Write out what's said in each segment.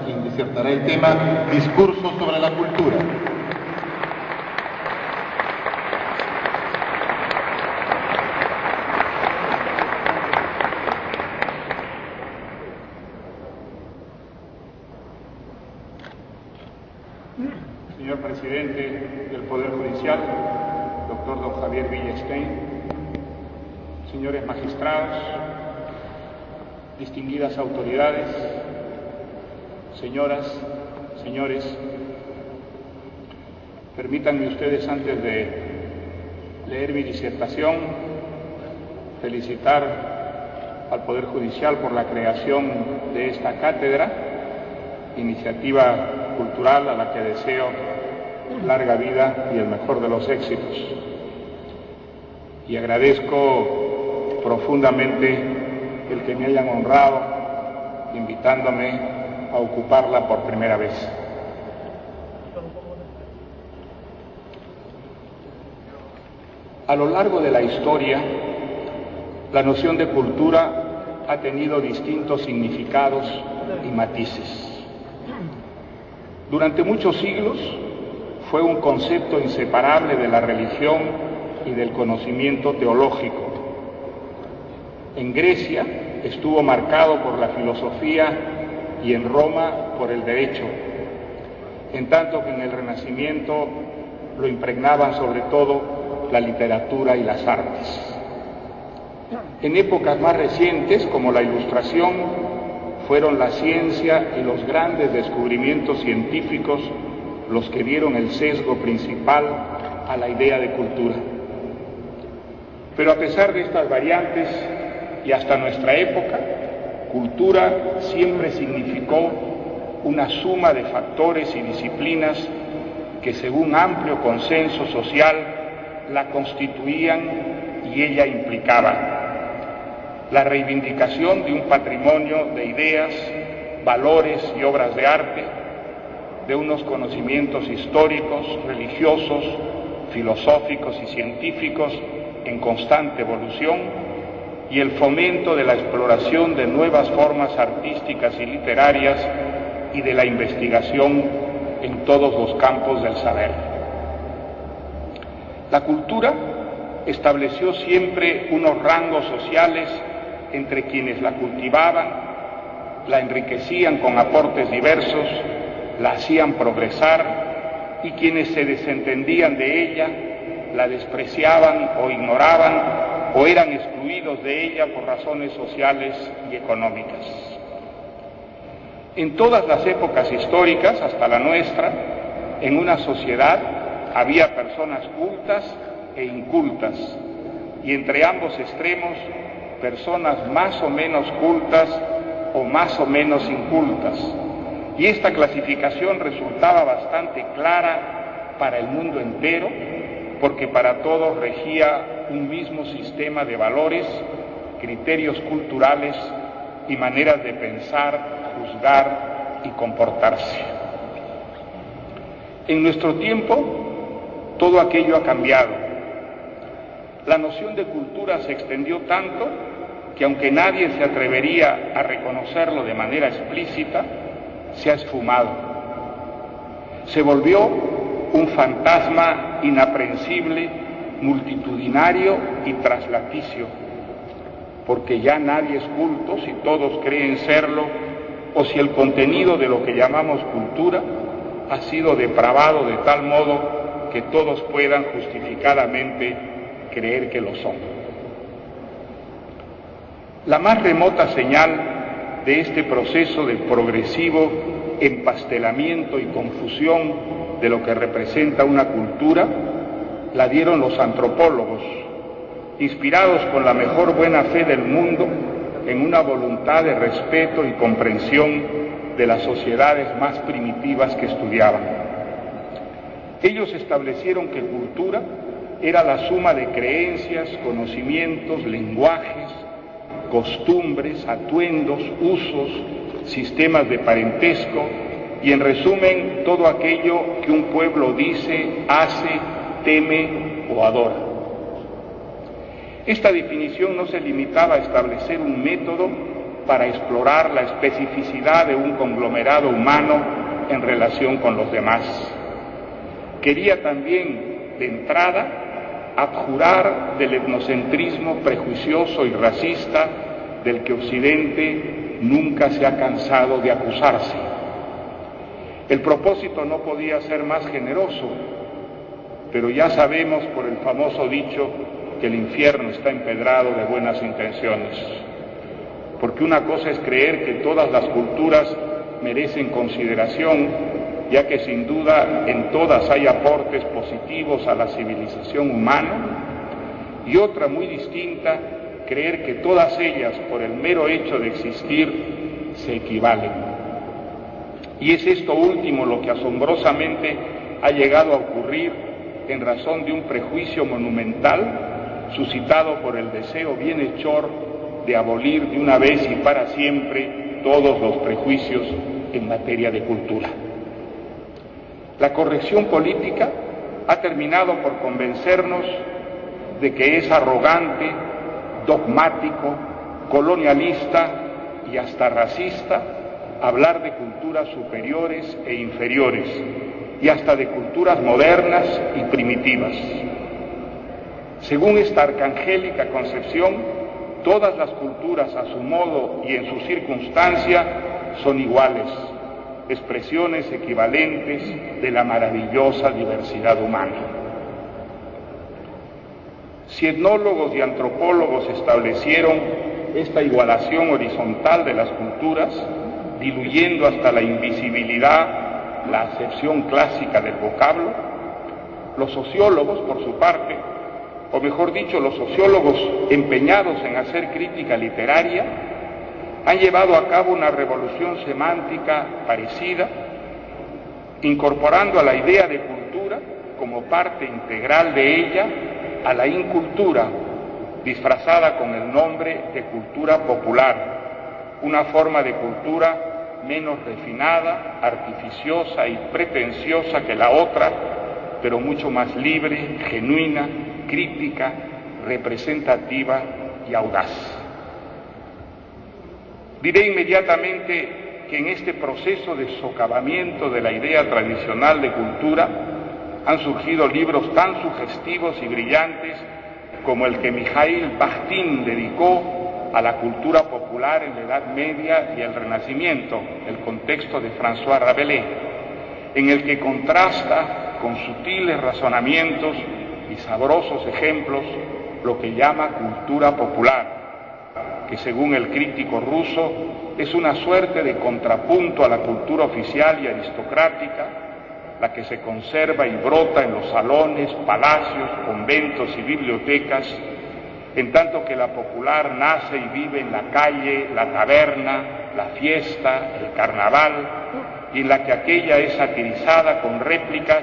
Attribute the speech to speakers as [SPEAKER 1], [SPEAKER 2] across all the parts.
[SPEAKER 1] quien disertará el tema Discurso sobre la cultura.
[SPEAKER 2] Señor presidente del Poder Judicial, doctor don Javier Villestein, señores magistrados, distinguidas autoridades, señoras, señores, permítanme ustedes, antes de leer mi disertación, felicitar al Poder Judicial por la creación de esta cátedra, iniciativa cultural a la que deseo larga vida y el mejor de los éxitos. Y agradezco profundamente el que me hayan honrado invitándome a ocuparla por primera vez. A lo largo de la historia, la noción de cultura ha tenido distintos significados y matices. Durante muchos siglos fue un concepto inseparable de la religión y del conocimiento teológico. En Grecia estuvo marcado por la filosofía y en Roma por el derecho, en tanto que en el Renacimiento lo impregnaban sobre todo la literatura y las artes. En épocas más recientes, como la Ilustración, fueron la ciencia y los grandes descubrimientos científicos los que dieron el sesgo principal a la idea de cultura. Pero a pesar de estas variantes y hasta nuestra época, cultura siempre significó una suma de factores y disciplinas que, según amplio consenso social, la constituían y ella implicaba la reivindicación de un patrimonio de ideas, valores y obras de arte, de unos conocimientos históricos, religiosos, filosóficos y científicos en constante evolución, y el fomento de la exploración de nuevas formas artísticas y literarias y de la investigación en todos los campos del saber. La cultura estableció siempre unos rangos sociales entre quienes la cultivaban, la enriquecían con aportes diversos, la hacían progresar, y quienes se desentendían de ella, la despreciaban o ignoraban o eran excluidos de ella por razones sociales y económicas. En todas las épocas históricas, hasta la nuestra, en una sociedad había personas cultas e incultas, y entre ambos extremos, personas más o menos cultas o más o menos incultas. Y esta clasificación resultaba bastante clara para el mundo entero, porque para todos regía un mismo sistema de valores, criterios culturales y maneras de pensar, juzgar y comportarse. En nuestro tiempo, todo aquello ha cambiado. La noción de cultura se extendió tanto que, aunque nadie se atrevería a reconocerlo de manera explícita, se ha esfumado. Se volvió un fantasma inaprehensible, multitudinario y traslaticio, porque ya nadie es culto si todos creen serlo, o si el contenido de lo que llamamos cultura ha sido depravado de tal modo que todos puedan justificadamente creer que lo son. La más remota señal de este proceso de progresivo empastelamiento y confusión de lo que representa una cultura la dieron los antropólogos, inspirados con la mejor buena fe del mundo en una voluntad de respeto y comprensión de las sociedades más primitivas que estudiaban. Ellos establecieron que cultura era la suma de creencias, conocimientos, lenguajes, costumbres, atuendos, usos, sistemas de parentesco y, en resumen, todo aquello que un pueblo dice, hace, teme o adora. Esta definición no se limitaba a establecer un método para explorar la especificidad de un conglomerado humano en relación con los demás. Quería también, de entrada, abjurar del etnocentrismo prejuicioso y racista del que Occidente nunca se ha cansado de acusarse. El propósito no podía ser más generoso, pero ya sabemos por el famoso dicho que el infierno está empedrado de buenas intenciones. Porque una cosa es creer que todas las culturas merecen consideración, ya que sin duda en todas hay aportes positivos a la civilización humana, y otra muy distinta, creer que todas ellas, por el mero hecho de existir, se equivalen. Y es esto último lo que asombrosamente ha llegado a ocurrir en razón de un prejuicio monumental suscitado por el deseo bienhechor de abolir de una vez y para siempre todos los prejuicios en materia de cultura. La corrección política ha terminado por convencernos de que es arrogante, dogmático, colonialista y hasta racista hablar de culturas superiores e inferiores y hasta de culturas modernas y primitivas. Según esta arcangélica concepción, todas las culturas a su modo y en su circunstancia son iguales, expresiones equivalentes de la maravillosa diversidad humana. Si etnólogos y antropólogos establecieron esta igualación horizontal de las culturas, diluyendo hasta la invisibilidad la acepción clásica del vocablo, los sociólogos, por su parte, o mejor dicho, los sociólogos empeñados en hacer crítica literaria, han llevado a cabo una revolución semántica parecida, incorporando a la idea de cultura como parte integral de ella a la incultura, disfrazada con el nombre de cultura popular, una forma de cultura menos refinada, artificiosa y pretenciosa que la otra, pero mucho más libre, genuina, crítica, representativa y audaz. Diré inmediatamente que en este proceso de socavamiento de la idea tradicional de cultura han surgido libros tan sugestivos y brillantes como el que Mikhail Bakhtin dedicó a la cultura popular en la Edad Media y el Renacimiento, el contexto de François Rabelais, en el que contrasta con sutiles razonamientos y sabrosos ejemplos lo que llama cultura popular, que según el crítico ruso es una suerte de contrapunto a la cultura oficial y aristocrática, la que se conserva y brota en los salones, palacios, conventos y bibliotecas, en tanto que la popular nace y vive en la calle, la taberna, la fiesta, el carnaval, y en la que aquella es satirizada con réplicas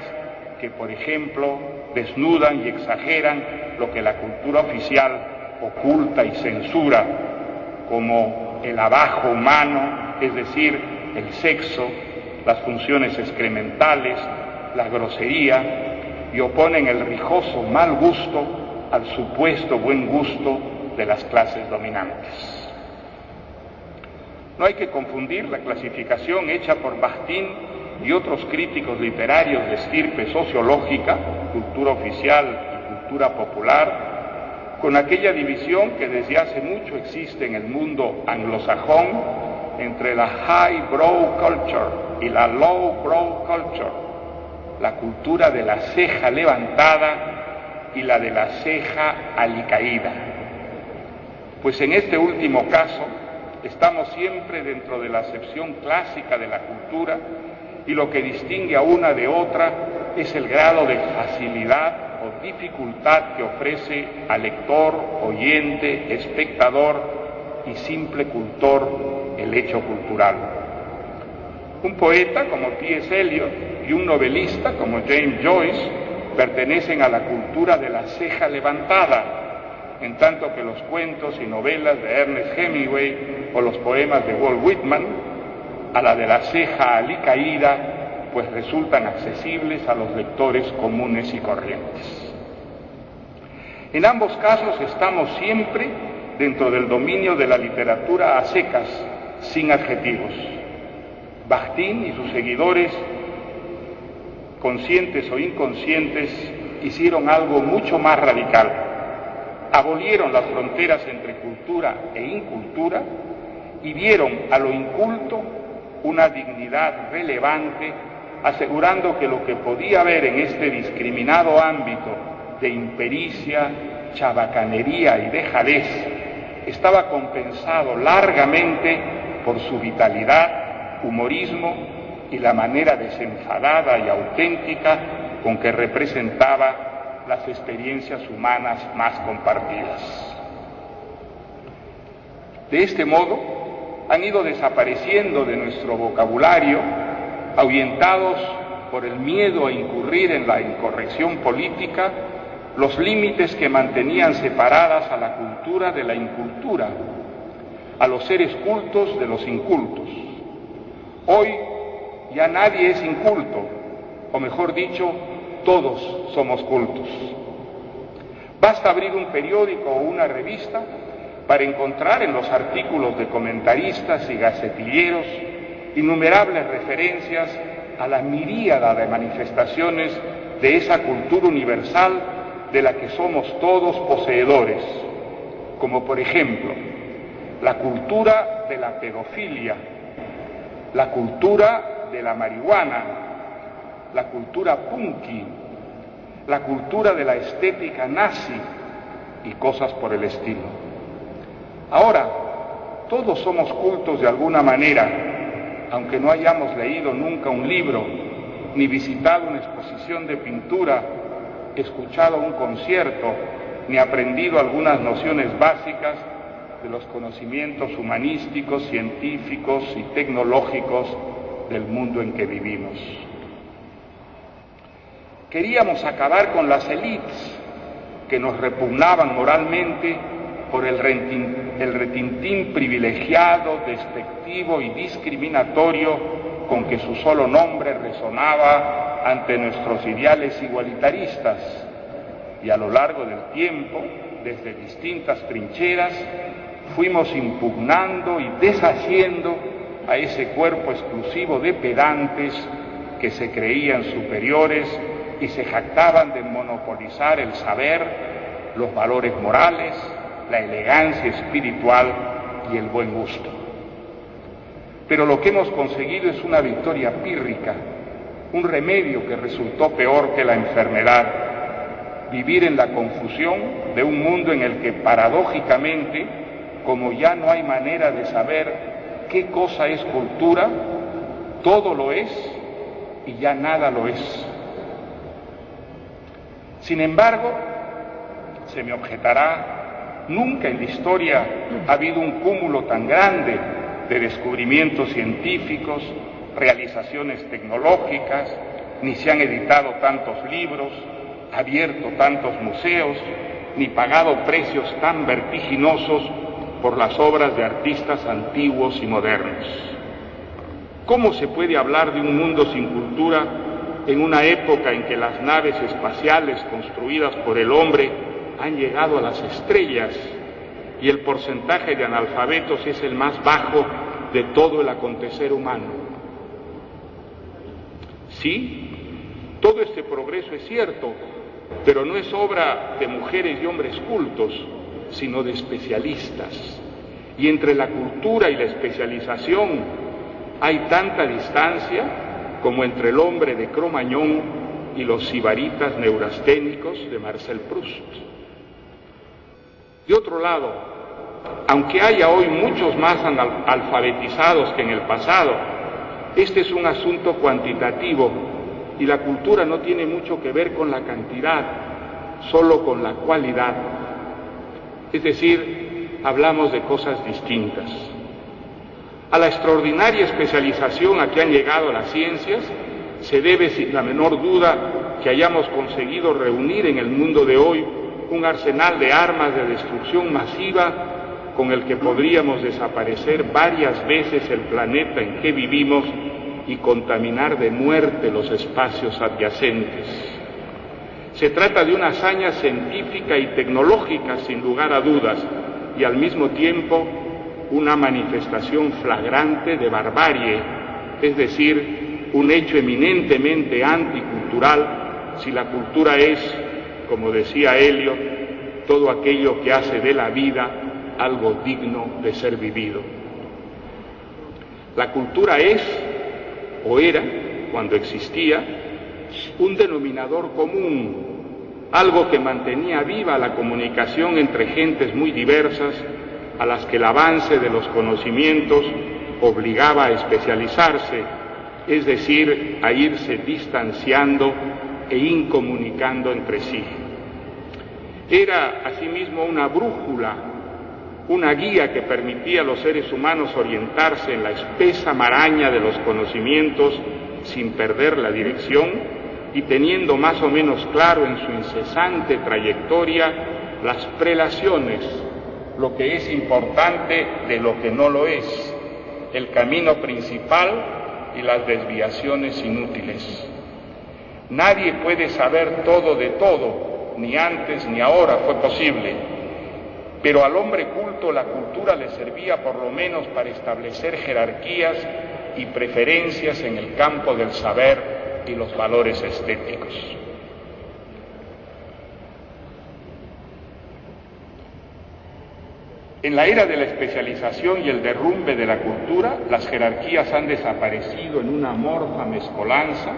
[SPEAKER 2] que, por ejemplo, desnudan y exageran lo que la cultura oficial oculta y censura, como el abajo humano, es decir, el sexo, las funciones excrementales, la grosería, y oponen el rijoso mal gusto al supuesto buen gusto de las clases dominantes. No hay que confundir la clasificación hecha por Bakhtin y otros críticos literarios de estirpe sociológica, cultura oficial y cultura popular, con aquella división que desde hace mucho existe en el mundo anglosajón entre la high-brow culture y la low-brow culture, la cultura de la ceja levantada y la de la ceja alicaída. Pues en este último caso estamos siempre dentro de la acepción clásica de la cultura, y lo que distingue a una de otra es el grado de facilidad o dificultad que ofrece al lector, oyente, espectador y simple cultor el hecho cultural. Un poeta como T.S. Eliot y un novelista como James Joyce pertenecen a la cultura de la ceja levantada, en tanto que los cuentos y novelas de Ernest Hemingway o los poemas de Walt Whitman a la de la ceja alicaída, pues resultan accesibles a los lectores comunes y corrientes. En ambos casos estamos siempre dentro del dominio de la literatura a secas, sin adjetivos. Bakhtin y sus seguidores, conscientes o inconscientes, hicieron algo mucho más radical. Abolieron las fronteras entre cultura e incultura y dieron a lo inculto una dignidad relevante, asegurando que lo que podía haber en este discriminado ámbito de impericia, chabacanería y dejadez estaba compensado largamente por su vitalidad, humorismo y la manera desenfadada y auténtica con que representaba las experiencias humanas más compartidas. De este modo, han ido desapareciendo de nuestro vocabulario, ahuyentados por el miedo a incurrir en la incorrección política, los límites que mantenían separadas a la cultura de la incultura, a los seres cultos de los incultos. Hoy ya nadie es inculto, o mejor dicho, todos somos cultos. Basta abrir un periódico o una revista para encontrar en los artículos de comentaristas y gacetilleros innumerables referencias a la miríada de manifestaciones de esa cultura universal de la que somos todos poseedores, como por ejemplo la cultura de la pedofilia, la cultura de la marihuana, la cultura punky, la cultura de la estética nazi y cosas por el estilo. Ahora, todos somos cultos de alguna manera, aunque no hayamos leído nunca un libro, ni visitado una exposición de pintura, escuchado un concierto, ni aprendido algunas nociones básicas de los conocimientos humanísticos, científicos y tecnológicos del mundo en que vivimos. Queríamos acabar con las élites que nos repugnaban moralmente por el retintín privilegiado, despectivo y discriminatorio con que su solo nombre resonaba ante nuestros ideales igualitaristas, y a lo largo del tiempo, desde distintas trincheras, fuimos impugnando y deshaciendo a ese cuerpo exclusivo de pedantes que se creían superiores y se jactaban de monopolizar el saber, los valores morales, la elegancia espiritual y el buen gusto. Pero lo que hemos conseguido es una victoria pírrica, un remedio que resultó peor que la enfermedad: vivir en la confusión de un mundo en el que paradójicamente, como ya no hay manera de saber qué cosa es cultura, todo lo es y ya nada lo es. Sin embargo, se me objetará, nunca en la historia ha habido un cúmulo tan grande de descubrimientos científicos, realizaciones tecnológicas, ni se han editado tantos libros, abierto tantos museos, ni pagado precios tan vertiginosos por las obras de artistas antiguos y modernos. ¿Cómo se puede hablar de un mundo sin cultura en una época en que las naves espaciales construidas por el hombre han llegado a las estrellas y el porcentaje de analfabetos es el más bajo de todo el acontecer humano? Sí, todo este progreso es cierto, pero no es obra de mujeres y hombres cultos, sino de especialistas. Y entre la cultura y la especialización hay tanta distancia como entre el hombre de Cro-Magnon y los sibaritas neurasténicos de Marcel Proust. De otro lado, aunque haya hoy muchos más alfabetizados que en el pasado, este es un asunto cuantitativo y la cultura no tiene mucho que ver con la cantidad, solo con la cualidad. Es decir, hablamos de cosas distintas. A la extraordinaria especialización a que han llegado las ciencias se debe sin la menor duda que hayamos conseguido reunir en el mundo de hoy un arsenal de armas de destrucción masiva con el que podríamos desaparecer varias veces el planeta en que vivimos y contaminar de muerte los espacios adyacentes. Se trata de una hazaña científica y tecnológica sin lugar a dudas, y al mismo tiempo una manifestación flagrante de barbarie, es decir, un hecho eminentemente anticultural si la cultura es, como decía Eliot, todo aquello que hace de la vida algo digno de ser vivido. La cultura es, o era, cuando existía, un denominador común, algo que mantenía viva la comunicación entre gentes muy diversas, a las que el avance de los conocimientos obligaba a especializarse, es decir, a irse distanciando e incomunicando entre sí. Era asimismo una brújula, una guía que permitía a los seres humanos orientarse en la espesa maraña de los conocimientos sin perder la dirección y teniendo más o menos claro en su incesante trayectoria las prelaciones, lo que es importante de lo que no lo es, el camino principal y las desviaciones inútiles. Nadie puede saber todo de todo, ni antes ni ahora fue posible, pero al hombre culto la cultura le servía por lo menos para establecer jerarquías y preferencias en el campo del saber y los valores estéticos. En la era de la especialización y el derrumbe de la cultura, las jerarquías han desaparecido en una amorfa mezcolanza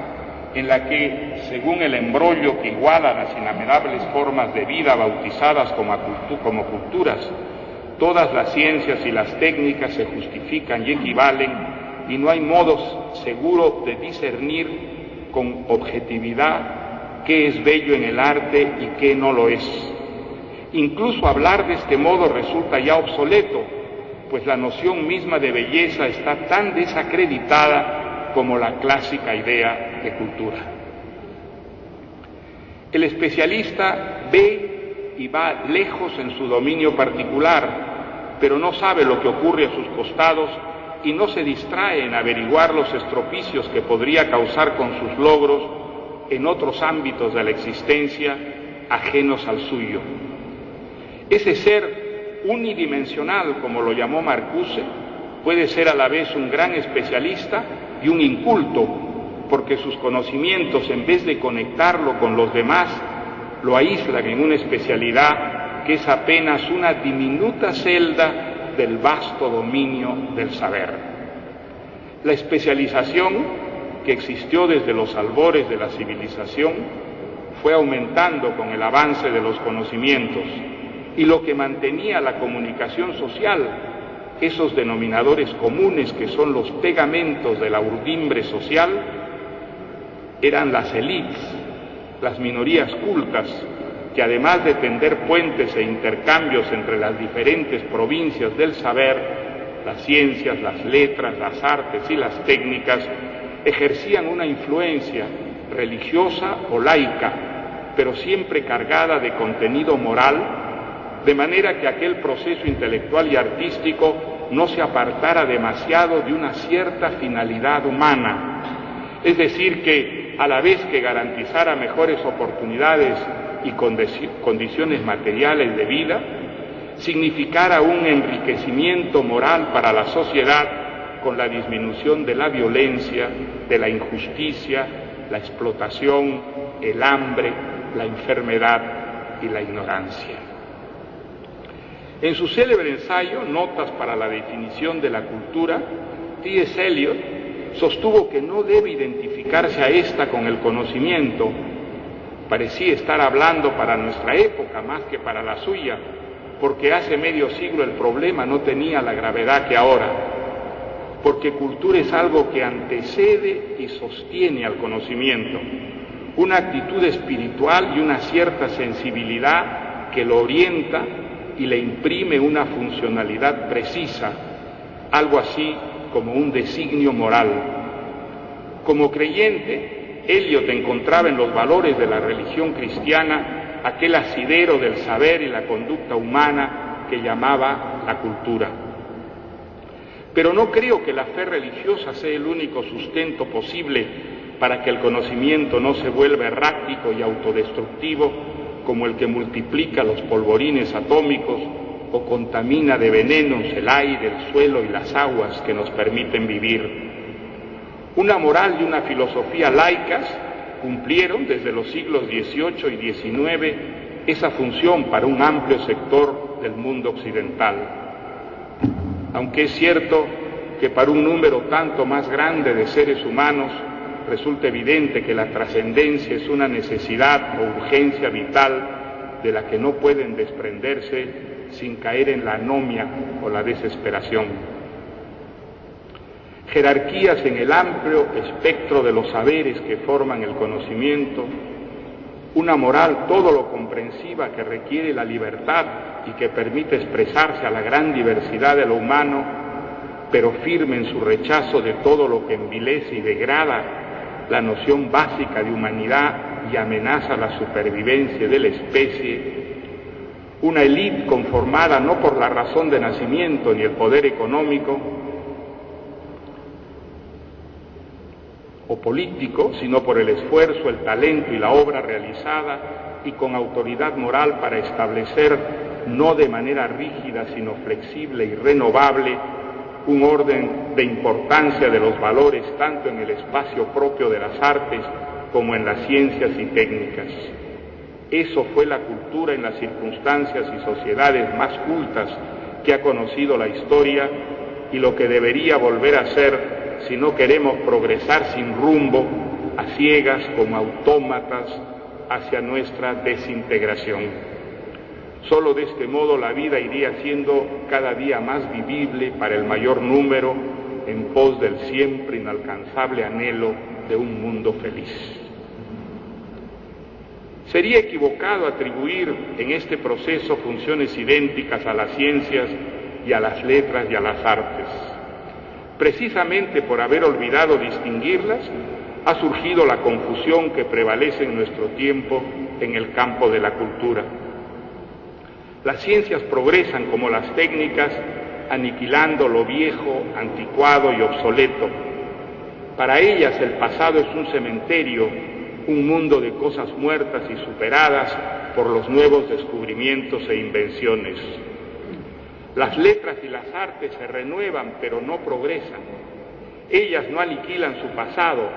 [SPEAKER 2] en la que, según el embrollo que iguala las innumerables formas de vida bautizadas como culturas, todas las ciencias y las técnicas se justifican y equivalen, y no hay modo seguro de discernir con objetividad qué es bello en el arte y qué no lo es. Incluso hablar de este modo resulta ya obsoleto, pues la noción misma de belleza está tan desacreditada como la clásica idea de cultura. El especialista ve y va lejos en su dominio particular, pero no sabe lo que ocurre a sus costados y no se distrae en averiguar los estropicios que podría causar con sus logros en otros ámbitos de la existencia ajenos al suyo. Ese ser unidimensional, como lo llamó Marcuse, puede ser a la vez un gran especialista y un inculto, porque sus conocimientos, en vez de conectarlo con los demás, lo aíslan en una especialidad que es apenas una diminuta celda del vasto dominio del saber. La especialización, que existió desde los albores de la civilización, fue aumentando con el avance de los conocimientos, y lo que mantenía la comunicación social, esos denominadores comunes que son los pegamentos de la urdimbre social, eran las élites, las minorías cultas, que además de tender puentes e intercambios entre las diferentes provincias del saber, las ciencias, las letras, las artes y las técnicas, ejercían una influencia religiosa o laica, pero siempre cargada de contenido moral, de manera que aquel proceso intelectual y artístico no se apartara demasiado de una cierta finalidad humana, es decir, que a la vez que garantizara mejores oportunidades y condiciones materiales de vida, significara un enriquecimiento moral para la sociedad con la disminución de la violencia, de la injusticia, la explotación, el hambre, la enfermedad y la ignorancia. En su célebre ensayo, Notas para la definición de la cultura, T.S. Eliot sostuvo que no debe identificarse a esta con el conocimiento. Parecía estar hablando para nuestra época más que para la suya, porque hace medio siglo el problema no tenía la gravedad que ahora, porque cultura es algo que antecede y sostiene al conocimiento, una actitud espiritual y una cierta sensibilidad que lo orienta y le imprime una funcionalidad precisa, algo así como un designio moral. Como creyente, Eliot encontraba en los valores de la religión cristiana aquel asidero del saber y la conducta humana que llamaba la cultura. Pero no creo que la fe religiosa sea el único sustento posible para que el conocimiento no se vuelva errático y autodestructivo como el que multiplica los polvorines atómicos o contamina de venenos el aire, el suelo y las aguas que nos permiten vivir. Una moral y una filosofía laicas cumplieron desde los siglos XVIII y XIX esa función para un amplio sector del mundo occidental. Aunque es cierto que para un número tanto más grande de seres humanos resulta evidente que la trascendencia es una necesidad o urgencia vital de la que no pueden desprenderse sin caer en la anomia o la desesperación. Jerarquías en el amplio espectro de los saberes que forman el conocimiento, una moral todo lo comprensiva que requiere la libertad y que permite expresarse a la gran diversidad de lo humano, pero firme en su rechazo de todo lo que envilece y degrada la noción básica de humanidad y amenaza la supervivencia de la especie, una élite conformada no por la razón de nacimiento ni el poder económico o político, sino por el esfuerzo, el talento y la obra realizada, y con autoridad moral para establecer, no de manera rígida, sino flexible y renovable, un orden de importancia de los valores tanto en el espacio propio de las artes como en las ciencias y técnicas. Eso fue la cultura en las circunstancias y sociedades más cultas que ha conocido la historia, y lo que debería volver a ser si no queremos progresar sin rumbo, a ciegas como autómatas hacia nuestra desintegración. Solo de este modo la vida iría siendo cada día más vivible para el mayor número, en pos del siempre inalcanzable anhelo de un mundo feliz. Sería equivocado atribuir en este proceso funciones idénticas a las ciencias y a las letras y a las artes. Precisamente por haber olvidado distinguirlas, ha surgido la confusión que prevalece en nuestro tiempo en el campo de la cultura. Las ciencias progresan como las técnicas, aniquilando lo viejo, anticuado y obsoleto. Para ellas el pasado es un cementerio, un mundo de cosas muertas y superadas por los nuevos descubrimientos e invenciones. Las letras y las artes se renuevan, pero no progresan. Ellas no aniquilan su pasado,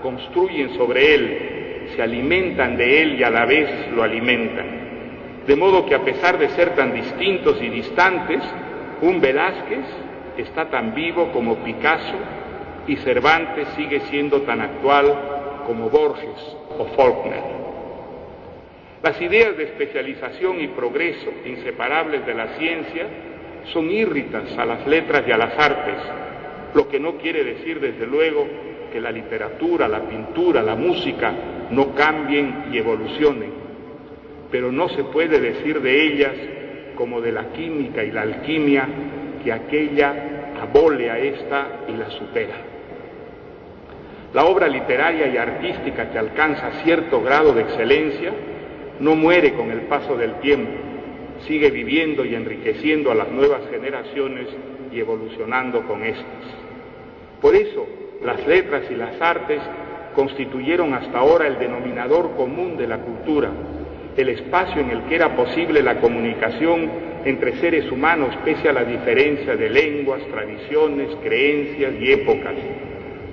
[SPEAKER 2] construyen sobre él, se alimentan de él y a la vez lo alimentan. De modo que a pesar de ser tan distintos y distantes, un Velázquez está tan vivo como Picasso y Cervantes sigue siendo tan actual como Borges o Faulkner. Las ideas de especialización y progreso, inseparables de la ciencia, son írritas a las letras y a las artes, lo que no quiere decir, desde luego, que la literatura, la pintura, la música no cambien y evolucionen, pero no se puede decir de ellas, como de la química y la alquimia, que aquella abole a esta y la supera. La obra literaria y artística que alcanza cierto grado de excelencia no muere con el paso del tiempo, sigue viviendo y enriqueciendo a las nuevas generaciones y evolucionando con estas. Por eso, las letras y las artes constituyeron hasta ahora el denominador común de la cultura, el espacio en el que era posible la comunicación entre seres humanos pese a la diferencia de lenguas, tradiciones, creencias y épocas,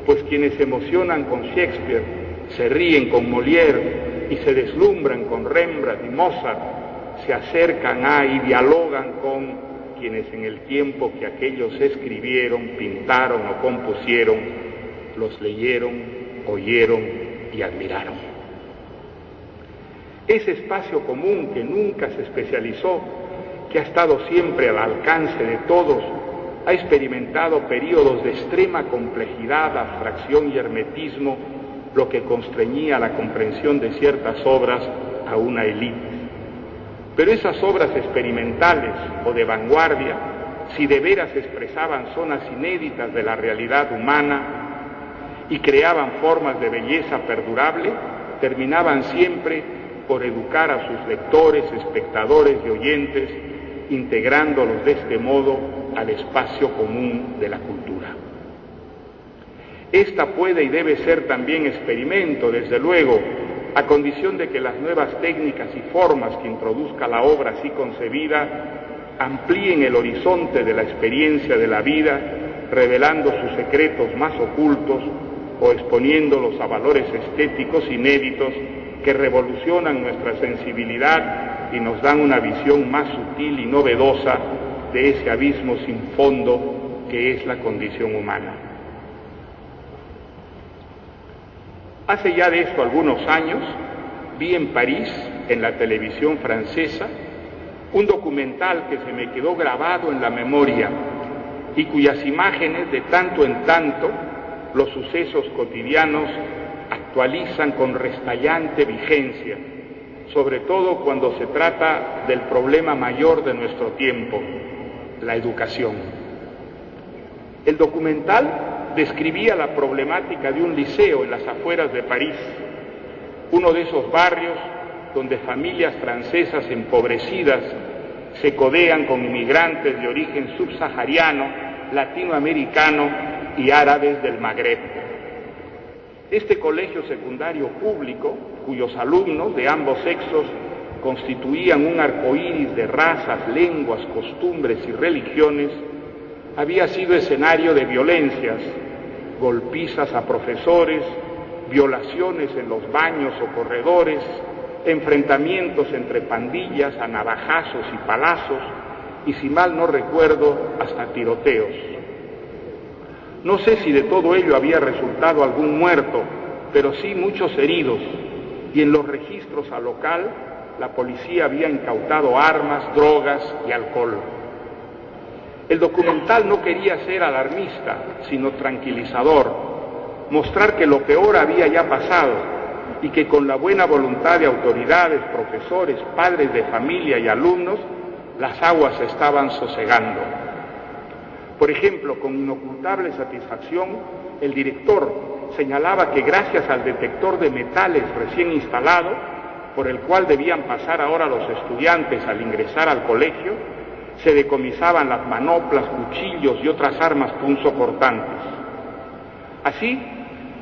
[SPEAKER 2] pues quienes se emocionan con Shakespeare, se ríen con Molière y se deslumbran con Rembrandt y Mozart, se acercan a y dialogan con quienes en el tiempo que aquellos escribieron, pintaron o compusieron, los leyeron, oyeron y admiraron. Ese espacio común que nunca se especializó, que ha estado siempre al alcance de todos, ha experimentado períodos de extrema complejidad, abstracción y hermetismo, lo que constreñía la comprensión de ciertas obras a una élite. Pero esas obras experimentales o de vanguardia, si de veras expresaban zonas inéditas de la realidad humana y creaban formas de belleza perdurable, terminaban siempre por educar a sus lectores, espectadores y oyentes, integrándolos de este modo al espacio común de la cultura. Esta puede y debe ser también experimento, desde luego, a condición de que las nuevas técnicas y formas que introduzca la obra así concebida amplíen el horizonte de la experiencia de la vida, revelando sus secretos más ocultos o exponiéndolos a valores estéticos inéditos que revolucionan nuestra sensibilidad y nos dan una visión más sutil y novedosa de ese abismo sin fondo que es la condición humana. Hace ya de esto algunos años, vi en París, en la televisión francesa, un documental que se me quedó grabado en la memoria y cuyas imágenes, de tanto en tanto, los sucesos cotidianos actualizan con restallante vigencia, sobre todo cuando se trata del problema mayor de nuestro tiempo, la educación. El documental describía la problemática de un liceo en las afueras de París, uno de esos barrios donde familias francesas empobrecidas se codean con inmigrantes de origen subsahariano, latinoamericano y árabes del Magreb. Este colegio secundario público, cuyos alumnos de ambos sexos constituían un arcoíris de razas, lenguas, costumbres y religiones, había sido escenario de violencias, golpizas a profesores, violaciones en los baños o corredores, enfrentamientos entre pandillas a navajazos y palazos, y si mal no recuerdo, hasta tiroteos. No sé si de todo ello había resultado algún muerto, pero sí muchos heridos, y en los registros al local la policía había incautado armas, drogas y alcohol. El documental no quería ser alarmista, sino tranquilizador, mostrar que lo peor había ya pasado y que con la buena voluntad de autoridades, profesores, padres de familia y alumnos, las aguas se estaban sosegando. Por ejemplo, con inocultable satisfacción, el director señalaba que gracias al detector de metales recién instalado, por el cual debían pasar ahora los estudiantes al ingresar al colegio, se decomisaban las manoplas, cuchillos y otras armas punzocortantes. Así,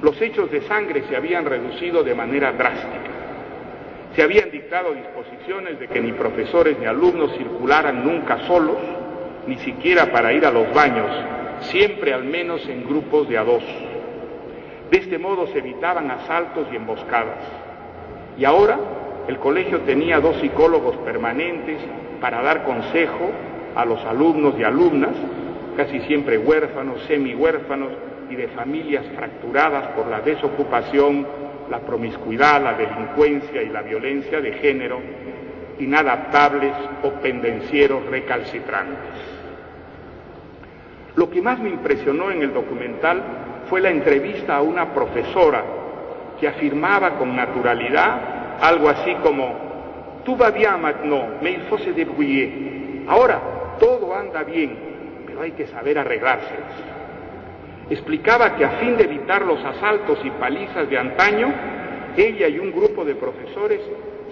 [SPEAKER 2] los hechos de sangre se habían reducido de manera drástica. Se habían dictado disposiciones de que ni profesores ni alumnos circularan nunca solos, ni siquiera para ir a los baños, siempre al menos en grupos de a dos. De este modo se evitaban asaltos y emboscadas. Y ahora el colegio tenía 2 psicólogos permanentes para dar consejo a los alumnos y alumnas, casi siempre huérfanos, semihuérfanos y de familias fracturadas por la desocupación, la promiscuidad, la delincuencia y la violencia de género, inadaptables o pendencieros recalcitrantes. Lo que más me impresionó en el documental fue la entrevista a una profesora que afirmaba con naturalidad algo así como: «Tout va bien maintenant, mais il faut se débrouiller». Ahora, todo anda bien, pero hay que saber arreglárselas. Explicaba que a fin de evitar los asaltos y palizas de antaño, ella y un grupo de profesores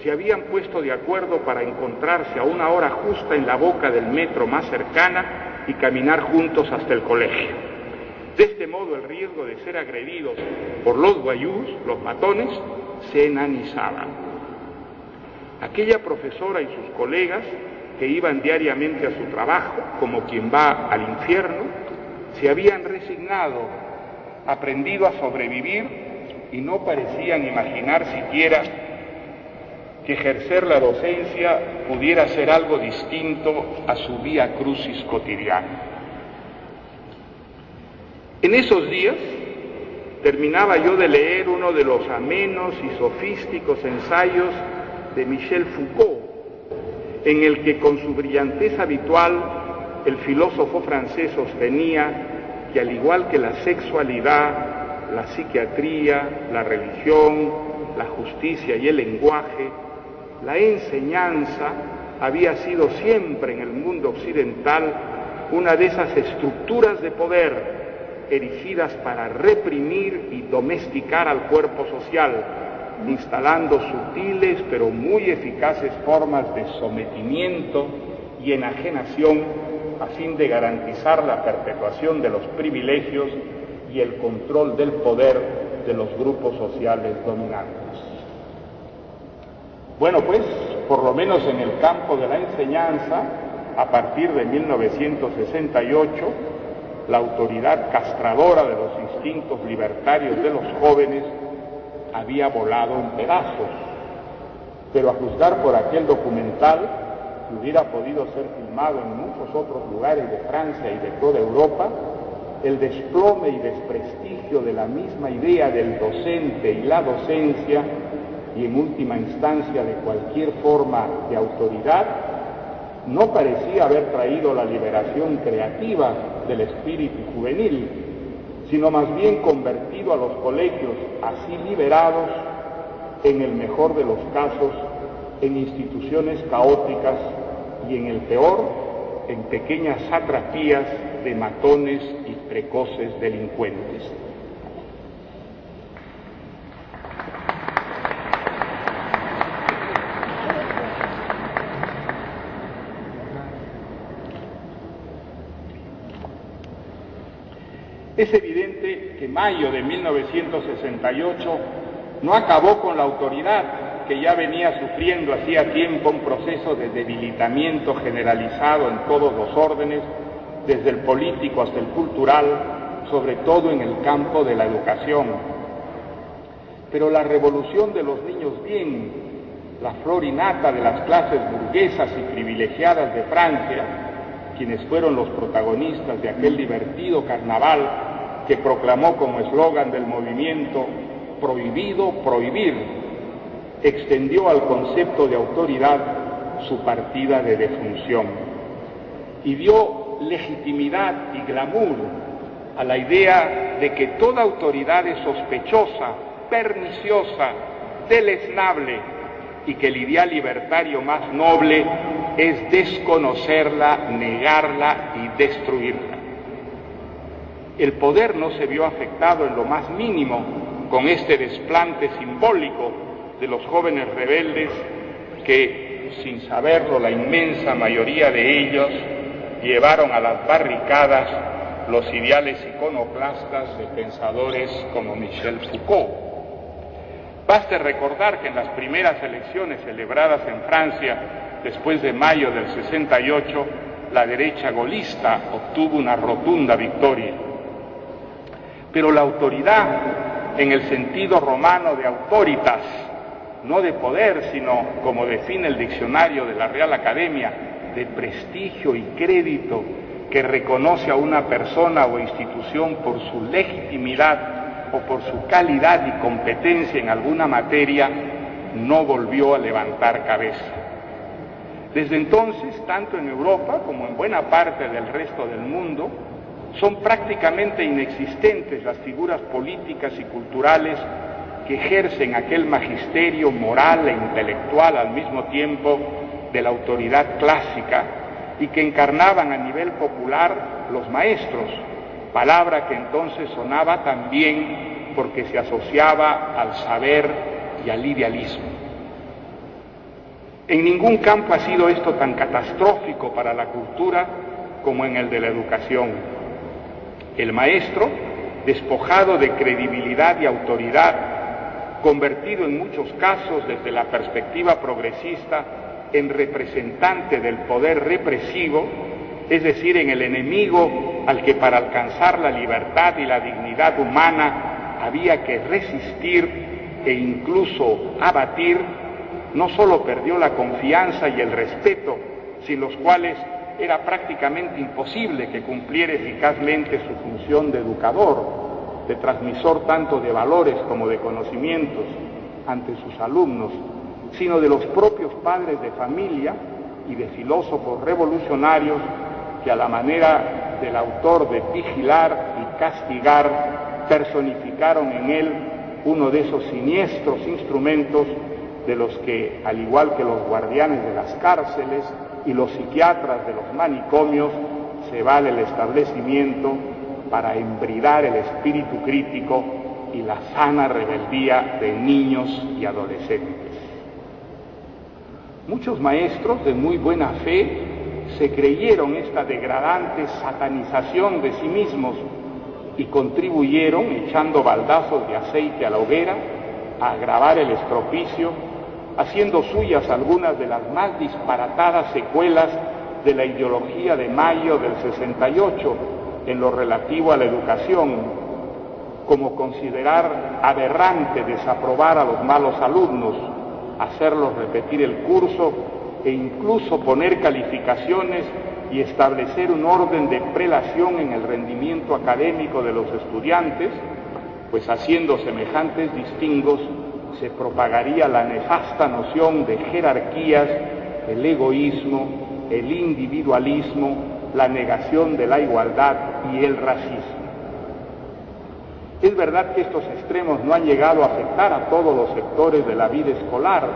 [SPEAKER 2] se habían puesto de acuerdo para encontrarse a una hora justa en la boca del metro más cercana y caminar juntos hasta el colegio. De este modo, el riesgo de ser agredidos por los guayús, los matones, se enanizaba. Aquella profesora y sus colegas, que iban diariamente a su trabajo, como quien va al infierno, se habían resignado, aprendido a sobrevivir y no parecían imaginar siquiera que ejercer la docencia pudiera ser algo distinto a su vía crucis cotidiana. En esos días terminaba yo de leer uno de los amenos y sofísticos ensayos de Michel Foucault, en el que con su brillantez habitual el filósofo francés sostenía que al igual que la sexualidad, la psiquiatría, la religión, la justicia y el lenguaje, la enseñanza había sido siempre en el mundo occidental una de esas estructuras de poder erigidas para reprimir y domesticar al cuerpo social, instalando sutiles pero muy eficaces formas de sometimiento y enajenación a fin de garantizar la perpetuación de los privilegios y el control del poder de los grupos sociales dominantes. Bueno, pues, por lo menos en el campo de la enseñanza, a partir de 1968, la autoridad castradora de los instintos libertarios de los jóvenes había volado en pedazos. Pero a juzgar por aquel documental, que hubiera podido ser filmado en muchos otros lugares de Francia y de toda Europa, el desplome y desprestigio de la misma idea del docente y la docencia, y en última instancia de cualquier forma de autoridad, no parecía haber traído la liberación creativa del espíritu juvenil, sino más bien convertido a los colegios así liberados, en el mejor de los casos, en instituciones caóticas y en el peor, en pequeñas satrapías de matones y precoces delincuentes. Es evidente que mayo de 1968 no acabó con la autoridad, que ya venía sufriendo hacía tiempo un proceso de debilitamiento generalizado en todos los órdenes, desde el político hasta el cultural, sobre todo en el campo de la educación. Pero la revolución de los niños bien, la flor innata de las clases burguesas y privilegiadas de Francia, quienes fueron los protagonistas de aquel divertido carnaval que proclamó como eslogan del movimiento "Prohibido prohibir", extendió al concepto de autoridad su partida de defunción y dio legitimidad y glamour a la idea de que toda autoridad es sospechosa, perniciosa, deleznable, y que el ideal libertario más noble es desconocerla, negarla y destruirla. El poder no se vio afectado en lo más mínimo con este desplante simbólico de los jóvenes rebeldes que, sin saberlo la inmensa mayoría de ellos, llevaron a las barricadas los ideales iconoclastas de pensadores como Michel Foucault. Baste recordar que en las primeras elecciones celebradas en Francia después de mayo del 68, la derecha golista obtuvo una rotunda victoria. Pero la autoridad, en el sentido romano de autoritas, no de poder, sino, como define el diccionario de la Real Academia, de prestigio y crédito, que reconoce a una persona o institución por su legitimidad o por su calidad y competencia en alguna materia, no volvió a levantar cabeza. Desde entonces, tanto en Europa como en buena parte del resto del mundo, son prácticamente inexistentes las figuras políticas y culturales que ejercen aquel magisterio moral e intelectual al mismo tiempo de la autoridad clásica y que encarnaban a nivel popular los maestros, palabra que entonces sonaba también porque se asociaba al saber y al idealismo. En ningún campo ha sido esto tan catastrófico para la cultura como en el de la educación. El maestro, despojado de credibilidad y autoridad, convertido en muchos casos desde la perspectiva progresista en representante del poder represivo, es decir, en el enemigo al que para alcanzar la libertad y la dignidad humana había que resistir e incluso abatir, no solo perdió la confianza y el respeto, sin los cuales era prácticamente imposible que cumpliera eficazmente su función de educador, de transmisor tanto de valores como de conocimientos ante sus alumnos, sino de los propios padres de familia y de filósofos revolucionarios que, a la manera del autor de Vigilar y Castigar, personificaron en él uno de esos siniestros instrumentos de los que, al igual que los guardianes de las cárceles y los psiquiatras de los manicomios, se vale el establecimiento para embridar el espíritu crítico y la sana rebeldía de niños y adolescentes. Muchos maestros de muy buena fe se creyeron esta degradante satanización de sí mismos y contribuyeron, echando baldazos de aceite a la hoguera, a agravar el estropicio, haciendo suyas algunas de las más disparatadas secuelas de la ideología de mayo del 68 en lo relativo a la educación, como considerar aberrante desaprobar a los malos alumnos, hacerlos repetir el curso e incluso poner calificaciones y establecer un orden de prelación en el rendimiento académico de los estudiantes, pues haciendo semejantes distingos se propagaría la nefasta noción de jerarquías, el egoísmo, el individualismo, la negación de la igualdad y el racismo. Es verdad que estos extremos no han llegado a afectar a todos los sectores de la vida escolar,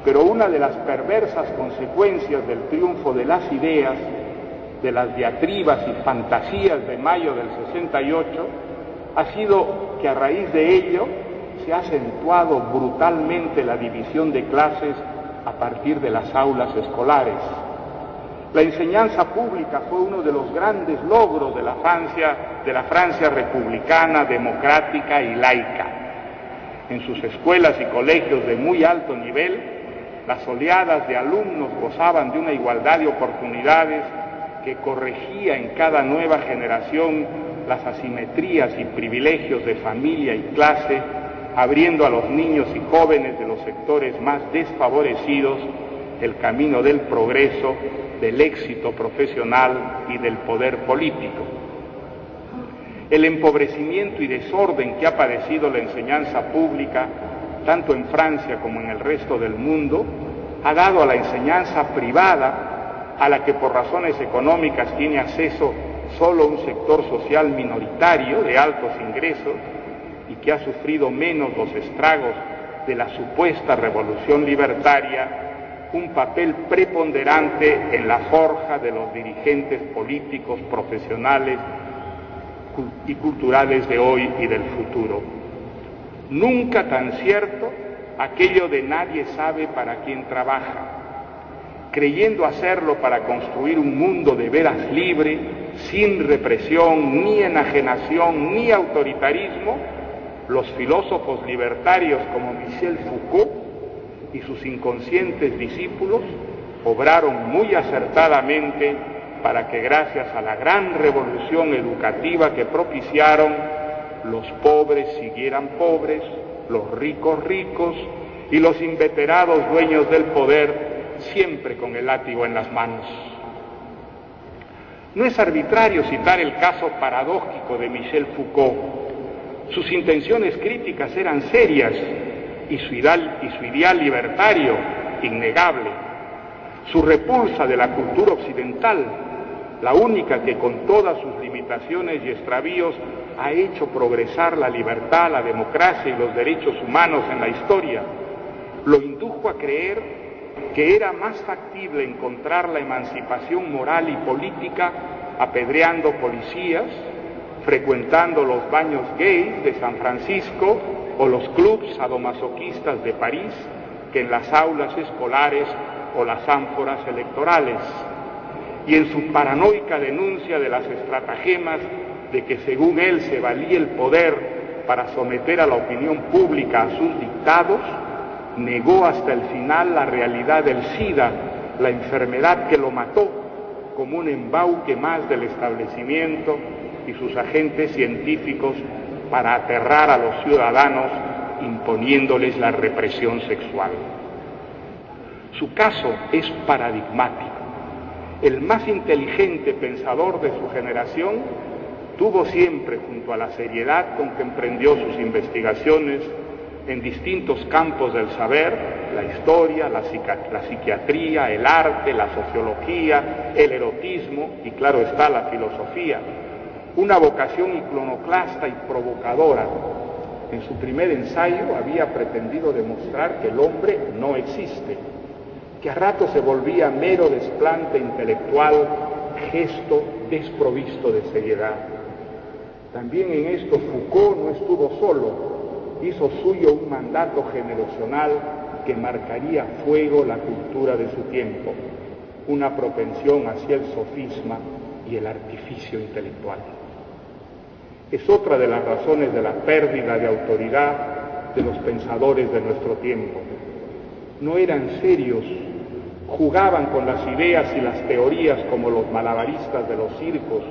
[SPEAKER 2] pero una de las perversas consecuencias del triunfo de las ideas, de las diatribas y fantasías de mayo del 68, ha sido que a raíz de ello se ha acentuado brutalmente la división de clases a partir de las aulas escolares. La enseñanza pública fue uno de los grandes logros de la Francia republicana, democrática y laica. En sus escuelas y colegios de muy alto nivel, las oleadas de alumnos gozaban de una igualdad de oportunidades que corregía en cada nueva generación las asimetrías y privilegios de familia y clase, abriendo a los niños y jóvenes de los sectores más desfavorecidos el camino del progreso, del éxito profesional y del poder político. El empobrecimiento y desorden que ha padecido la enseñanza pública, tanto en Francia como en el resto del mundo, ha dado a la enseñanza privada, a la que por razones económicas tiene acceso solo un sector social minoritario de altos ingresos y que ha sufrido menos los estragos de la supuesta revolución libertaria, un papel preponderante en la forja de los dirigentes políticos, profesionales y culturales de hoy y del futuro. Nunca tan cierto aquello de nadie sabe para quién trabaja. Creyendo hacerlo para construir un mundo de veras libre, sin represión, ni enajenación, ni autoritarismo, los filósofos libertarios como Michel Foucault y sus inconscientes discípulos obraron muy acertadamente para que gracias a la gran revolución educativa que propiciaron, los pobres siguieran pobres, los ricos ricos y los inveterados dueños del poder siempre con el látigo en las manos. No es arbitrario citar el caso paradójico de Michel Foucault. Sus intenciones críticas eran serias y su ideal libertario innegable. Su repulsa de la cultura occidental, la única que con todas sus limitaciones y extravíos ha hecho progresar la libertad, la democracia y los derechos humanos en la historia, lo indujo a creer que era más factible encontrar la emancipación moral y política apedreando policías, frecuentando los baños gays de San Francisco o los clubs sadomasoquistas de París, que en las aulas escolares o las ánforas electorales. Y en su paranoica denuncia de las estratagemas de que según él se valía el poder para someter a la opinión pública a sus dictados, negó hasta el final la realidad del SIDA, la enfermedad que lo mató, como un embauque más del establecimiento y sus agentes científicos para aterrar a los ciudadanos imponiéndoles la represión sexual. Su caso es paradigmático. El más inteligente pensador de su generación tuvo siempre, junto a la seriedad con que emprendió sus investigaciones en distintos campos del saber, la historia, la psiquiatría, el arte, la sociología, el erotismo y, claro está, la filosofía, una vocación iconoclasta y provocadora. En su primer ensayo había pretendido demostrar que el hombre no existe, que a rato se volvía mero desplante intelectual, gesto desprovisto de seriedad. También en esto Foucault no estuvo solo, hizo suyo un mandato generacional que marcaría a fuego la cultura de su tiempo, una propensión hacia el sofisma y el artificio intelectual. Es otra de las razones de la pérdida de autoridad de los pensadores de nuestro tiempo. No eran serios, Jugaban con las ideas y las teorías como los malabaristas de los circos,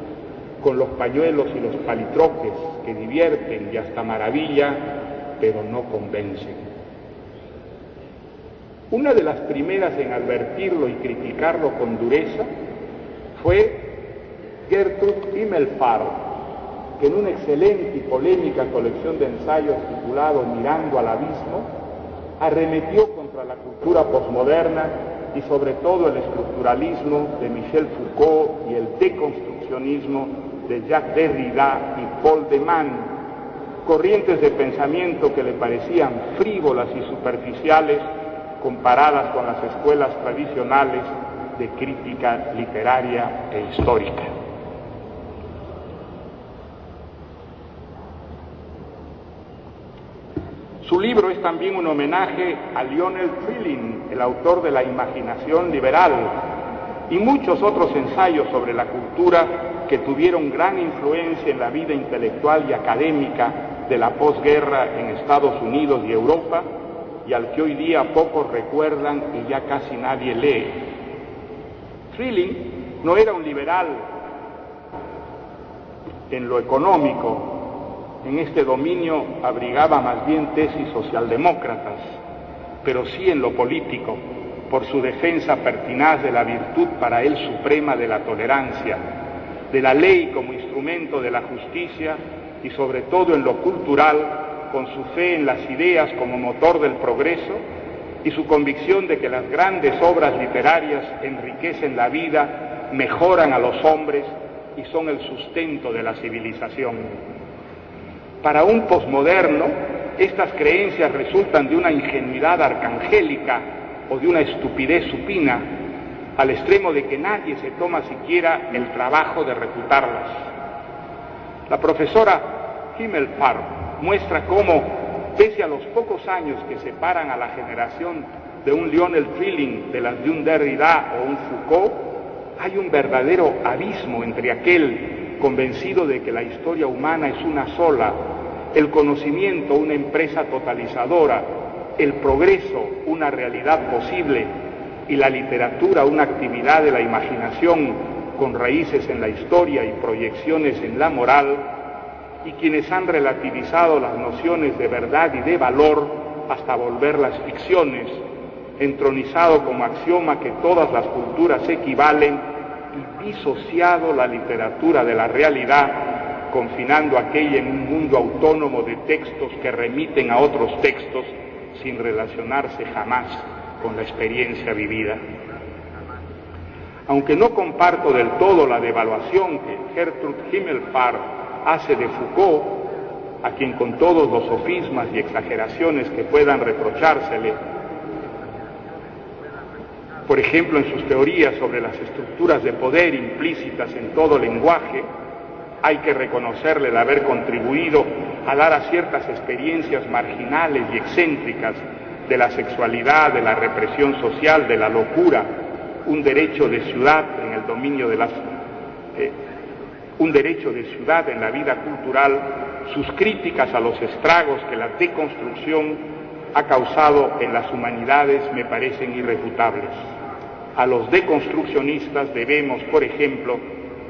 [SPEAKER 2] con los pañuelos y los palitroques que divierten y hasta maravilla, pero no convencen. Una de las primeras en advertirlo y criticarlo con dureza fue Gertrude Himmelfarb, que en una excelente y polémica colección de ensayos titulado Mirando al abismo, arremetió contra la cultura posmoderna y sobre todo el estructuralismo de Michel Foucault y el deconstruccionismo de Jacques Derrida y Paul de Man, corrientes de pensamiento que le parecían frívolas y superficiales comparadas con las escuelas tradicionales de crítica literaria e histórica. Su libro es también un homenaje a Lionel Trilling, el autor de La imaginación liberal, y muchos otros ensayos sobre la cultura que tuvieron gran influencia en la vida intelectual y académica de la posguerra en Estados Unidos y Europa, y al que hoy día pocos recuerdan y ya casi nadie lee. Trilling no era un liberal en lo económico. En este dominio abrigaba más bien tesis socialdemócratas, pero sí en lo político, por su defensa pertinaz de la virtud para él suprema de la tolerancia, de la ley como instrumento de la justicia y sobre todo en lo cultural, con su fe en las ideas como motor del progreso y su convicción de que las grandes obras literarias enriquecen la vida, mejoran a los hombres y son el sustento de la civilización. Para un posmoderno, estas creencias resultan de una ingenuidad arcangélica o de una estupidez supina, al extremo de que nadie se toma siquiera el trabajo de refutarlas. La profesora Himmelfarb muestra cómo, pese a los pocos años que separan a la generación de un Lionel Trilling de las de un Derrida o un Foucault, hay un verdadero abismo entre aquel convencido de que la historia humana es una sola, el conocimiento una empresa totalizadora, el progreso una realidad posible y la literatura una actividad de la imaginación con raíces en la historia y proyecciones en la moral, y quienes han relativizado las nociones de verdad y de valor hasta volverlas ficciones, entronizado como axioma que todas las culturas equivalen y disociado la literatura de la realidad, confinando aquella en un mundo autónomo de textos que remiten a otros textos sin relacionarse jamás con la experiencia vivida. Aunque no comparto del todo la devaluación que Gertrude Himmelfarb hace de Foucault, a quien con todos los sofismas y exageraciones que puedan reprochársele, por ejemplo en sus teorías sobre las estructuras de poder implícitas en todo lenguaje, hay que reconocerle el haber contribuido a dar a ciertas experiencias marginales y excéntricas de la sexualidad, de la represión social, de la locura, un derecho de ciudad en el dominio de un derecho de ciudad en la vida cultural. Sus críticas a los estragos que la deconstrucción ha causado en las humanidades me parecen irrefutables. A los deconstruccionistas debemos, por ejemplo,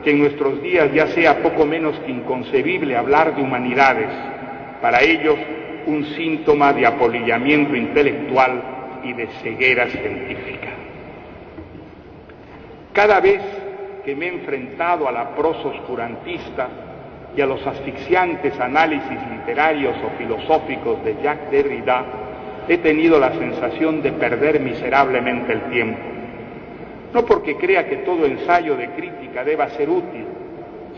[SPEAKER 2] que en nuestros días ya sea poco menos que inconcebible hablar de humanidades, para ellos un síntoma de apolillamiento intelectual y de ceguera científica. Cada vez que me he enfrentado a la prosa oscurantista y a los asfixiantes análisis literarios o filosóficos de Jacques Derrida, he tenido la sensación de perder miserablemente el tiempo. No porque crea que todo ensayo de crítica deba ser útil,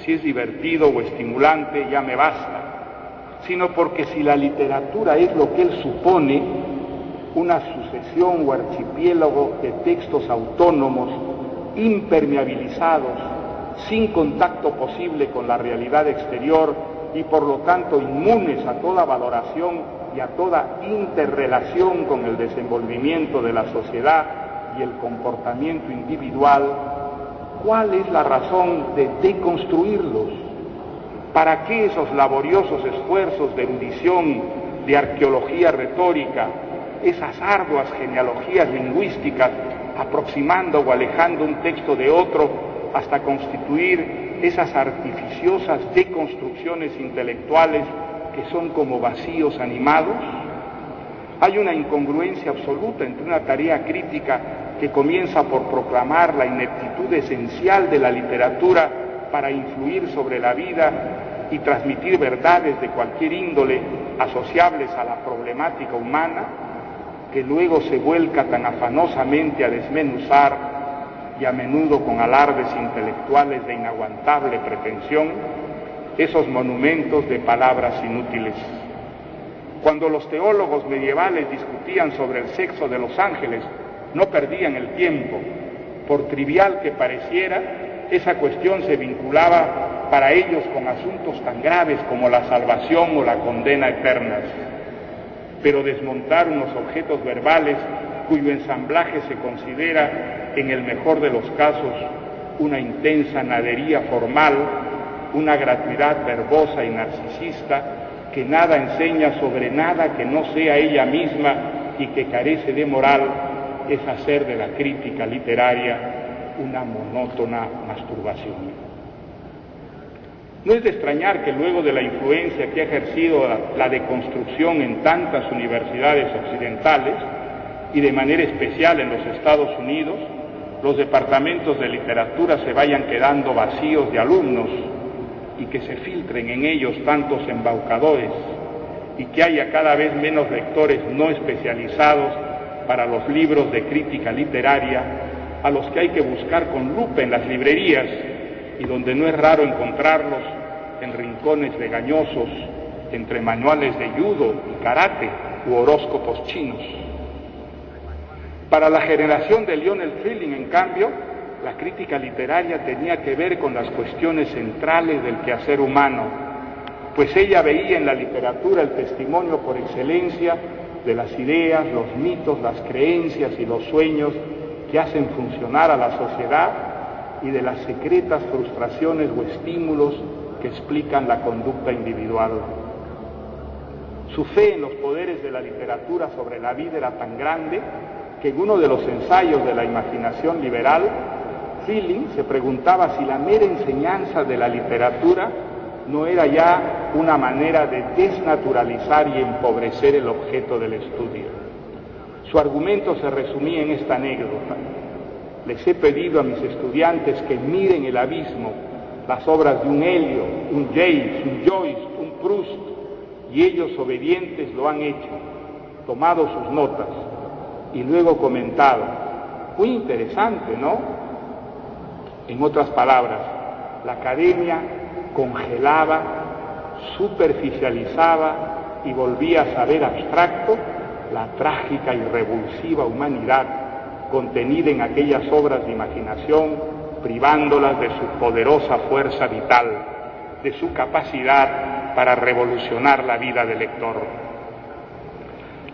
[SPEAKER 2] si es divertido o estimulante ya me basta, sino porque si la literatura es lo que él supone, una sucesión o archipiélago de textos autónomos, impermeabilizados, sin contacto posible con la realidad exterior y por lo tanto inmunes a toda valoración y a toda interrelación con el desenvolvimiento de la sociedad y el comportamiento individual, ¿cuál es la razón de deconstruirlos? ¿Para qué esos laboriosos esfuerzos de erudición, de arqueología retórica, esas arduas genealogías lingüísticas aproximando o alejando un texto de otro hasta constituir esas artificiosas deconstrucciones intelectuales que son como vacíos animados? Hay una incongruencia absoluta entre una tarea crítica que comienza por proclamar la ineptitud esencial de la literatura para influir sobre la vida y transmitir verdades de cualquier índole asociables a la problemática humana, que luego se vuelca tan afanosamente a desmenuzar y a menudo con alardes intelectuales de inaguantable pretensión, esos monumentos de palabras inútiles. Cuando los teólogos medievales discutían sobre el sexo de los ángeles, no perdían el tiempo. Por trivial que pareciera, esa cuestión se vinculaba para ellos con asuntos tan graves como la salvación o la condena eternas. Pero desmontar unos objetos verbales cuyo ensamblaje se considera, en el mejor de los casos, una intensa nadería formal, una gratuidad verbosa y narcisista, que nada enseña sobre nada que no sea ella misma y que carece de moral, es hacer de la crítica literaria una monótona masturbación. No es de extrañar que luego de la influencia que ha ejercido la deconstrucción en tantas universidades occidentales, y de manera especial en los Estados Unidos, los departamentos de literatura se vayan quedando vacíos de alumnos y que se filtren en ellos tantos embaucadores y que haya cada vez menos lectores no especializados para los libros de crítica literaria, a los que hay que buscar con lupa en las librerías y donde no es raro encontrarlos en rincones legañosos, entre manuales de judo y karate u horóscopos chinos. Para la generación de Lionel Trilling, en cambio, la crítica literaria tenía que ver con las cuestiones centrales del quehacer humano, pues ella veía en la literatura el testimonio por excelencia de las ideas, los mitos, las creencias y los sueños que hacen funcionar a la sociedad y de las secretas frustraciones o estímulos que explican la conducta individual. Su fe en los poderes de la literatura sobre la vida era tan grande que en uno de los ensayos de la imaginación liberal, Trilling se preguntaba si la mera enseñanza de la literatura no era ya una manera de desnaturalizar y empobrecer el objeto del estudio. Su argumento se resumía en esta anécdota: les he pedido a mis estudiantes que miren el abismo, las obras de un Eliot, un James, un Joyce, un Proust, y ellos obedientes lo han hecho, tomado sus notas y luego comentado: muy interesante, ¿no? En otras palabras, la academia congelaba, superficializaba y volvía a saber abstracto la trágica y revulsiva humanidad contenida en aquellas obras de imaginación, privándolas de su poderosa fuerza vital, de su capacidad para revolucionar la vida del lector.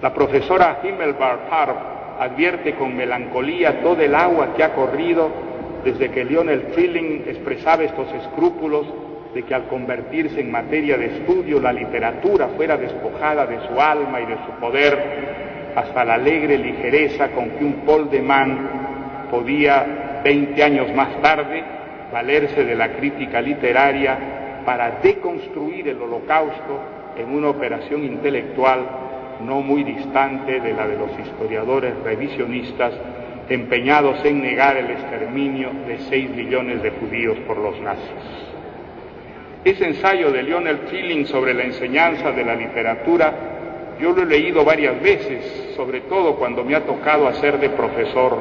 [SPEAKER 2] La profesora Himmelbart Harp advierte con melancolía todo el agua que ha corrido desde que Lionel Trilling expresaba estos escrúpulos de que al convertirse en materia de estudio la literatura fuera despojada de su alma y de su poder, hasta la alegre ligereza con que un Paul de Man podía, 20 años más tarde, valerse de la crítica literaria para deconstruir el Holocausto en una operación intelectual no muy distante de la de los historiadores revisionistas empeñados en negar el exterminio de 6 millones de judíos por los nazis. Ese ensayo de Lionel Trilling sobre la enseñanza de la literatura yo lo he leído varias veces, sobre todo cuando me ha tocado hacer de profesor.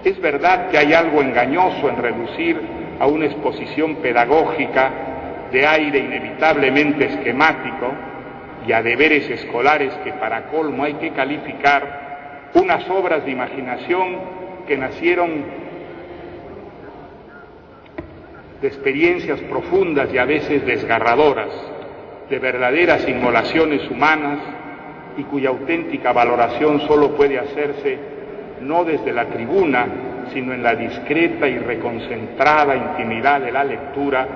[SPEAKER 2] Es verdad que hay algo engañoso en reducir a una exposición pedagógica de aire inevitablemente esquemático y a deberes escolares que para colmo hay que calificar unas obras de imaginación que nacieron de experiencias profundas y a veces desgarradoras, de verdaderas inmolaciones humanas y cuya auténtica valoración solo puede hacerse no desde la tribuna, sino en la discreta y reconcentrada intimidad de la lectura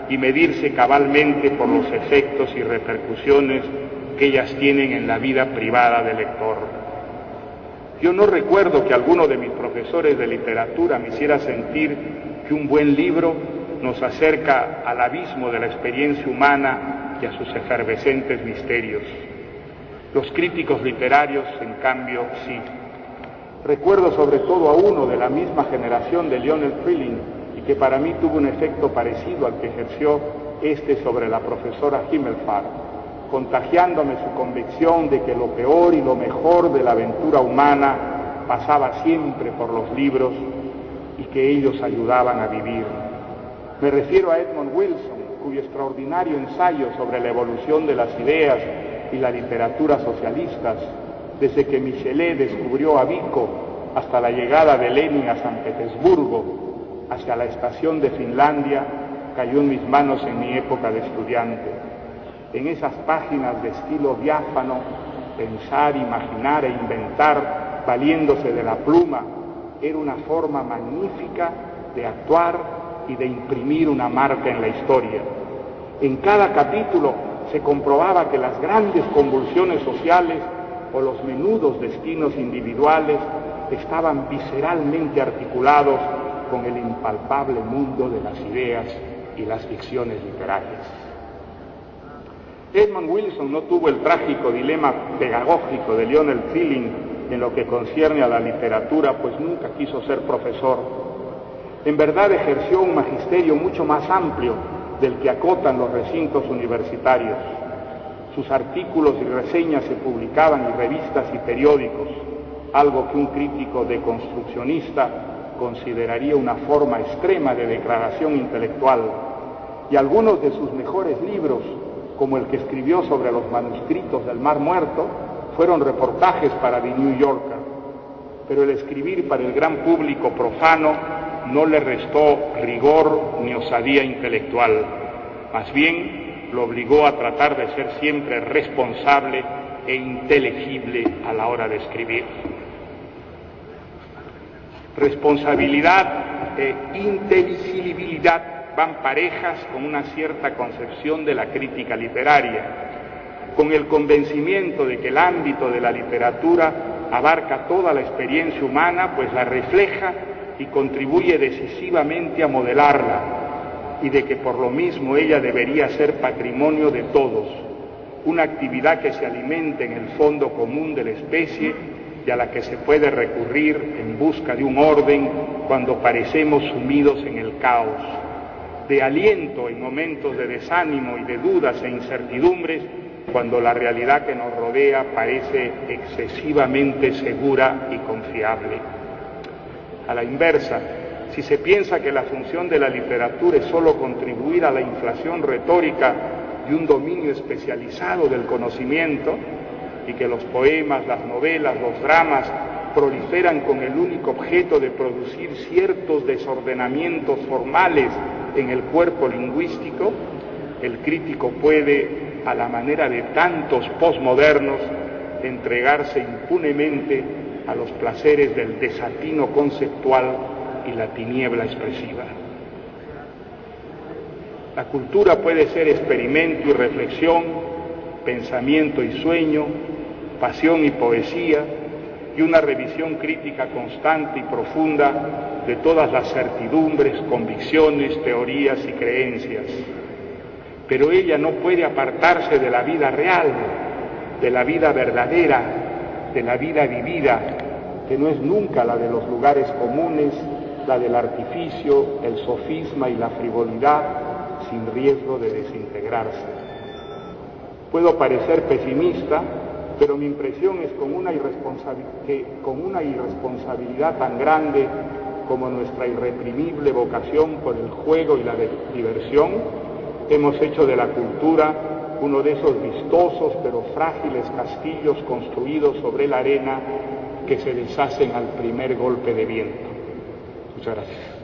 [SPEAKER 2] y medirse cabalmente por los efectos y repercusiones que ellas tienen en la vida privada del lector. Yo no recuerdo que alguno de mis profesores de literatura me hiciera sentir que un buen libro nos acerca al abismo de la experiencia humana y a sus efervescentes misterios. Los críticos literarios, en cambio, sí. Recuerdo sobre todo a uno de la misma generación de Lionel Trilling, y que para mí tuvo un efecto parecido al que ejerció sobre la profesora Himmelfarb, contagiándome su convicción de que lo peor y lo mejor de la aventura humana pasaba siempre por los libros y que ellos ayudaban a vivir. Me refiero a Edmund Wilson, cuyo extraordinario ensayo sobre la evolución de las ideas y la literatura socialistas, desde que Michelet descubrió a Vico hasta la llegada de Lenin a San Petersburgo, hacia la estación de Finlandia, cayó en mis manos en mi época de estudiante. En esas páginas de estilo diáfano, pensar, imaginar e inventar, valiéndose de la pluma, era una forma magnífica de actuar y de imprimir una marca en la historia. En cada capítulo se comprobaba que las grandes convulsiones sociales o los menudos destinos individuales estaban visceralmente articulados con el impalpable mundo de las ideas y las ficciones literarias. Edmund Wilson no tuvo el trágico dilema pedagógico de Lionel Trilling en lo que concierne a la literatura, pues nunca quiso ser profesor. En verdad ejerció un magisterio mucho más amplio del que acotan los recintos universitarios. Sus artículos y reseñas se publicaban en revistas y periódicos, algo que un crítico deconstruccionista consideraría una forma extrema de degradación intelectual, y algunos de sus mejores libros, como el que escribió sobre los manuscritos del Mar Muerto, fueron reportajes para The New Yorker, pero el escribir para el gran público profano no le restó rigor ni osadía intelectual, más bien lo obligó a tratar de ser siempre responsable e inteligible a la hora de escribir. Responsabilidad e inteligibilidad van parejas con una cierta concepción de la crítica literaria, con el convencimiento de que el ámbito de la literatura abarca toda la experiencia humana, pues la refleja y contribuye decisivamente a modelarla, y de que por lo mismo ella debería ser patrimonio de todos, una actividad que se alimente en el fondo común de la especie y a la que se puede recurrir en busca de un orden cuando parecemos sumidos en el caos, de aliento en momentos de desánimo y de dudas e incertidumbres cuando la realidad que nos rodea parece excesivamente segura y confiable. A la inversa, si se piensa que la función de la literatura es solo contribuir a la inflación retórica de un dominio especializado del conocimiento, y que los poemas, las novelas, los dramas proliferan con el único objeto de producir ciertos desordenamientos formales en el cuerpo lingüístico, el crítico puede, a la manera de tantos posmodernos, entregarse impunemente a los placeres del desatino conceptual y la tiniebla expresiva. La cultura puede ser experimento y reflexión, pensamiento y sueño, pasión y poesía, y una revisión crítica constante y profunda de todas las certidumbres, convicciones, teorías y creencias. Pero ella no puede apartarse de la vida real, de la vida verdadera, de la vida vivida, que no es nunca la de los lugares comunes, la del artificio, el sofisma y la frivolidad, sin riesgo de desintegrarse. Puedo parecer pesimista, pero mi impresión es que con una irresponsabilidad tan grande como nuestra irreprimible vocación por el juego y la diversión, hemos hecho de la cultura uno de esos vistosos pero frágiles castillos construidos sobre la arena que se deshacen al primer golpe de viento. Muchas gracias.